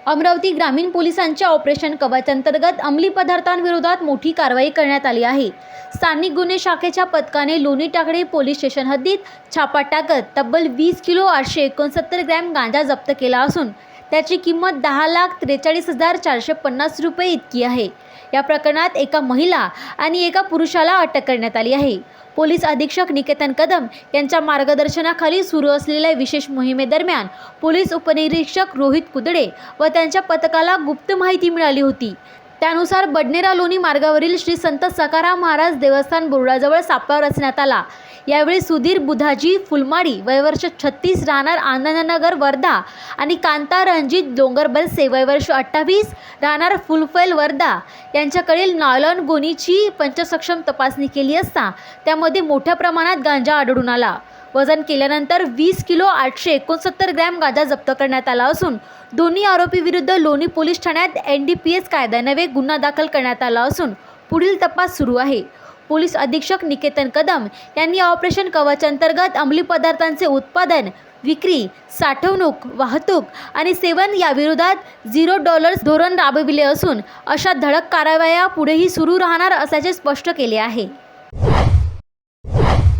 अमरावती ग्रामीण पोलिसांच्या ऑपरेशन कवच अंतर्गत अंमली पदार्थांविरोधात मोठी कारवाई करण्यात आली आहे। स्थानिक गुन्हे शाखेच्या पथकाने लोणी टाकळी पोलीस स्टेशन हद्दीत छापा टाकत तब्बल 20 किलो 869 ग्रॅम गांजा जप्त केला असून त्याची किंमत 10,43,450 रुपये इतकी आहे। या प्रकरणात एका महिला आणि एका पुरुषाला अटक करण्यात आली आहे। पोलीस अधीक्षक निकेतन कदम यांच्या मार्गदर्शनाखाली सुरू असलेल्या विशेष मोहिमेदरम्यान पोलीस उपनिरीक्षक रोहित कुदडे व त्यांच्या पथकाला गुप्त माहिती मिळाली होती। त्यानुसार बडनेरा लोणी मार्गावरील श्री संत सखाराम महाराज देवस्थान बोर्डाजवळ सापळा रचण्यात आला। यावेळी सुधीर बुधाजी फुलमाडी वयवर्ष 36 राहणार आनंदनगर वर्धा आणि कांता रणजित डोंगर बरसे वयवर्ष 28 राहणार फुलफैल वर्धा यांच्याकडील नायलॉन गोणीची पंचसक्षम तपासणी केली असता त्यामध्ये मोठ्या प्रमाणात गांजा आढळून आला। वजन केल्यानंतर 20 किलो 869 ग्रॅम गांजा जप्त करण्यात आला असून दोन्ही आरोपी विरुद्ध लोणी पोलीस ठाण्यात NDPS कायद्यान्वये गुन्हा दाखल करण्यात आला असून पुढील तपास सुरू आहे। पोलीस अधीक्षक निकेतन कदम यांनी ऑपरेशन कवच अंतर्गत अंमली पदार्थांचे उत्पादन, विक्री, साठवणूक, वाहतूक आणि सेवन याविरोधात $0 धोरण राबविले असून अशा धडक कारवाया पुढेही सुरू राहणार असल्याचे स्पष्ट केले आहे।